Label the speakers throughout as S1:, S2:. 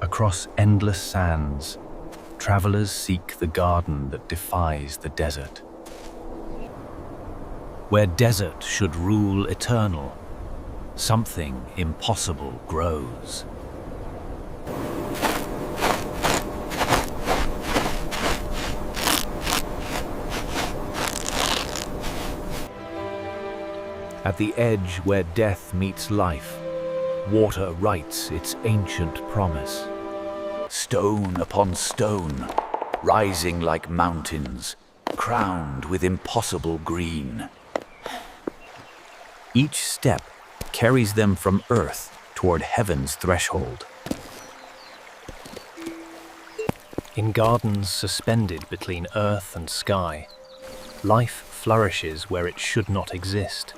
S1: Across endless sands, travelers seek the garden that defies the desert. Where desert should rule eternal, something impossible grows. At the edge where death meets life, water writes its ancient promise. Stone upon stone, rising like mountains, crowned with impossible green. Each step carries them from earth toward heaven's threshold. In gardens suspended between earth and sky, life flourishes where it should not exist.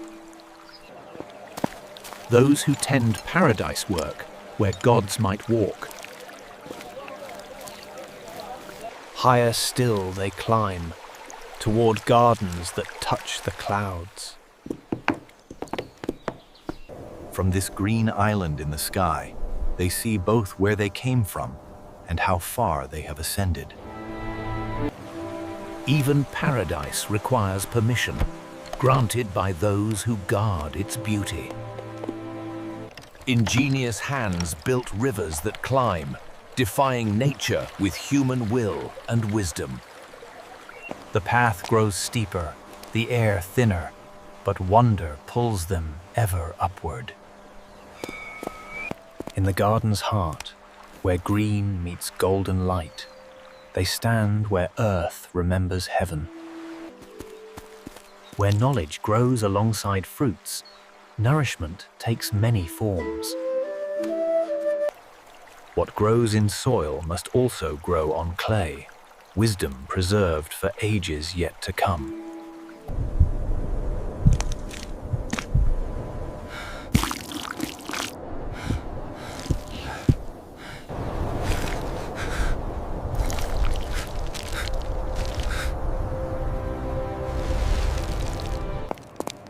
S1: Those who tend paradise work where gods might walk. Higher still they climb, toward gardens that touch the clouds. From this green island in the sky, they see both where they came from and how far they have ascended. Even paradise requires permission, granted by those who guard its beauty. Ingenious hands built rivers that climb, defying nature with human will and wisdom. The path grows steeper, the air thinner, but wonder pulls them ever upward. In the garden's heart, where green meets golden light, they stand where earth remembers heaven. Where knowledge grows alongside fruits, nourishment takes many forms. What grows in soil must also grow on clay, wisdom preserved for ages yet to come.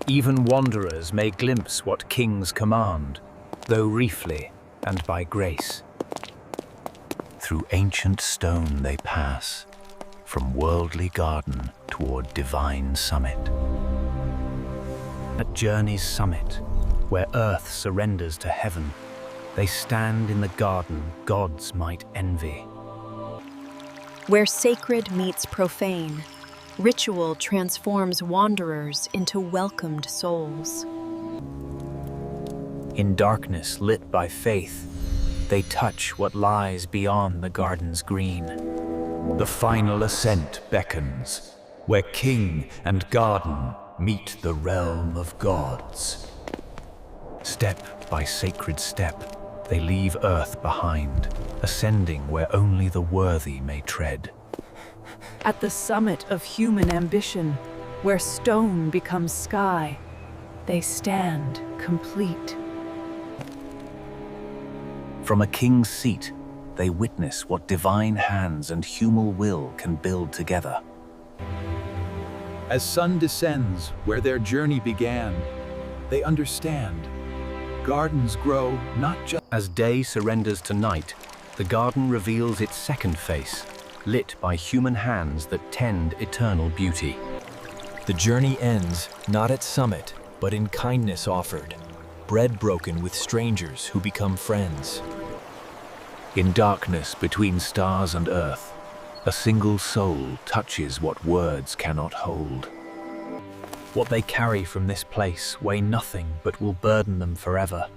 S1: Even wanderers may glimpse what kings command, though briefly and by grace. Through ancient stone they pass, from worldly garden toward divine summit. At journey's summit, where earth surrenders to heaven, they stand in the garden gods might envy.
S2: Where sacred meets profane, ritual transforms wanderers into welcomed souls.
S1: In darkness lit by faith, they touch what lies beyond the garden's green. The final ascent beckons, where king and garden meet the realm of gods. Step by sacred step, they leave earth behind, ascending where only the worthy may tread.
S3: At the summit of human ambition, where stone becomes sky, they stand complete.
S1: From a king's seat, they witness what divine hands and human will can build together.
S4: As sun descends where their journey began, they understand. Gardens grow not just
S1: As day surrenders to night, the garden reveals its second face, lit by human hands that tend eternal beauty.
S5: The journey ends not at summit, but in kindness offered, bread broken with strangers who become friends.
S1: In darkness between stars and earth, a single soul touches what words cannot hold. What they carry from this place weigh nothing but will burden them forever,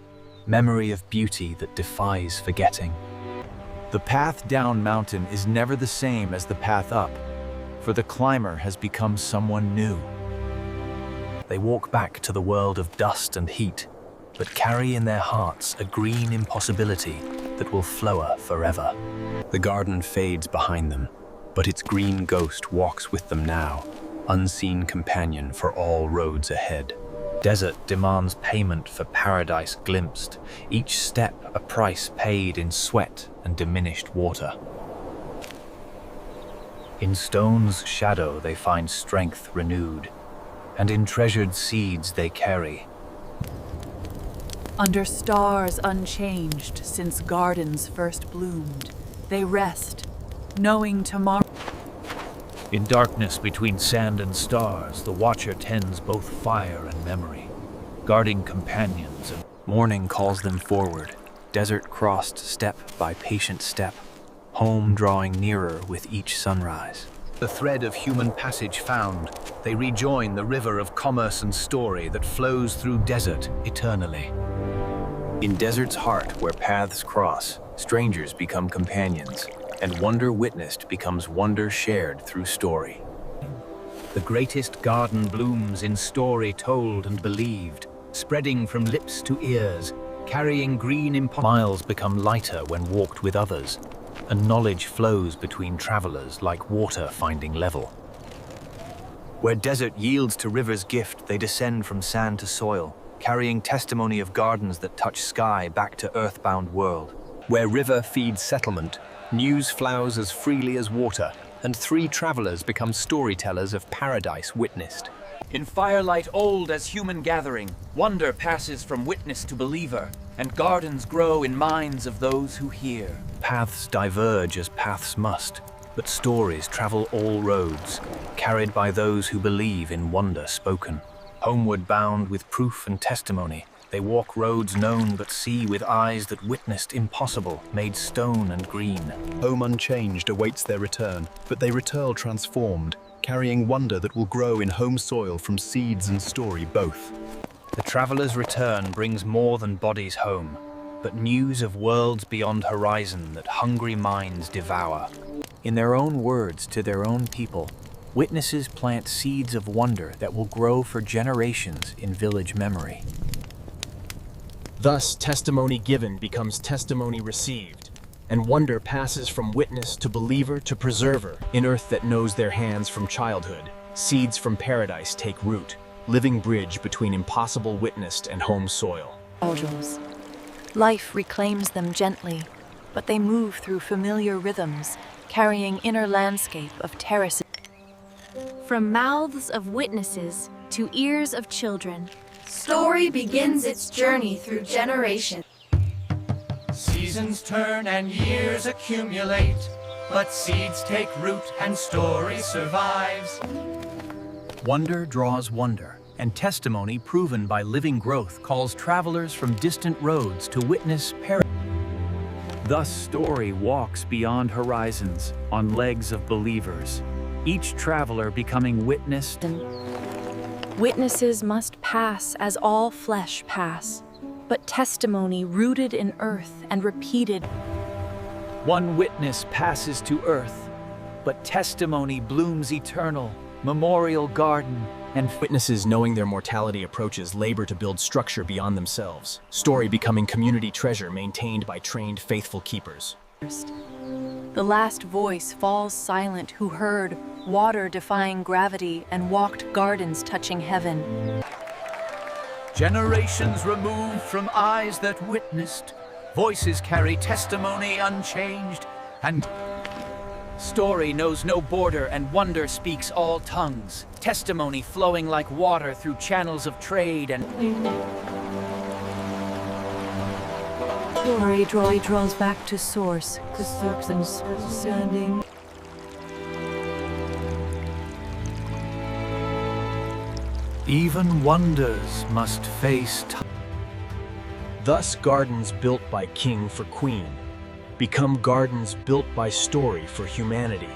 S1: memory of beauty that defies forgetting.
S4: the path down mountain is never the same as the path up, for the climber has become someone new.
S1: They walk back to the world of dust and heat, but carry in their hearts a green impossibility that will flower forever. The garden fades behind them, but its green ghost walks with them now, unseen companion for all roads ahead. Desert demands payment for paradise glimpsed, each step a price paid in sweat and diminished water. In stone's shadow they find strength renewed, and in treasured seeds they carry
S3: Under stars unchanged since gardens first bloomed, they rest, knowing tomorrow.
S6: In darkness between sand and stars, the Watcher tends both fire and memory, guarding companions and
S1: Morning calls them forward, desert crossed step by patient step, home drawing nearer with each sunrise. The thread of human passage found, they rejoin the river of commerce and story that flows through desert eternally. In desert's heart, where paths cross, strangers become companions, and wonder witnessed becomes wonder shared through story. The greatest garden blooms in story told and believed, spreading from lips to ears, carrying green miles become lighter when walked with others, and knowledge flows between travelers like water finding level. Where desert yields to river's gift, they descend from sand to soil, carrying testimony of gardens that touch sky back to earthbound world. Where river feeds settlement, news flows as freely as water, and 3 travelers become storytellers of paradise witnessed.
S7: In firelight old as human gathering, wonder passes from witness to believer, and gardens grow in minds of those who hear.
S1: Paths diverge as paths must, but stories travel all roads, carried by those who believe in wonder spoken. Homeward bound with proof and testimony, they walk roads known but see with eyes that witnessed impossible, made stone and green.
S8: Home unchanged awaits their return, but they return transformed, carrying wonder that will grow in home soil from seeds and story both.
S1: The traveler's return brings more than bodies home, but news of worlds beyond horizon that hungry minds devour. In their own words to their own people, witnesses plant seeds of wonder that will grow for generations in village memory.
S5: Thus, testimony given becomes testimony received, and wonder passes from witness to believer to preserver. In earth that knows their hands from childhood, seeds from paradise take root, living bridge between impossible witnessed and home soil.
S2: Life reclaims them gently, but they move through familiar rhythms, carrying inner landscape of terraces.
S9: From mouths of witnesses to ears of children,
S10: story begins its journey through generations.
S7: Seasons turn and years accumulate, but seeds take root and story survives.
S1: Wonder draws wonder, and testimony proven by living growth calls travelers from distant roads to witness paradise. Thus story walks beyond horizons on legs of believers, each traveler becoming witness.
S2: Witnesses must pass as all flesh pass, but testimony rooted in earth and repeated.
S6: one witness passes to earth, but testimony blooms eternal, memorial garden, and
S5: witnesses knowing their mortality approaches labor to build structure beyond themselves, story becoming community treasure maintained by trained faithful keepers.
S2: The last voice falls silent who heard water defying gravity and walked gardens touching heaven.
S6: generations removed from eyes that witnessed, voices carry testimony unchanged, and story knows no border and wonder speaks all tongues, testimony flowing like water through channels of trade and
S3: Story draws back to source, acceptance, standing.
S6: even wonders must face time.
S5: Thus gardens built by king for queen become gardens built by story for humanity.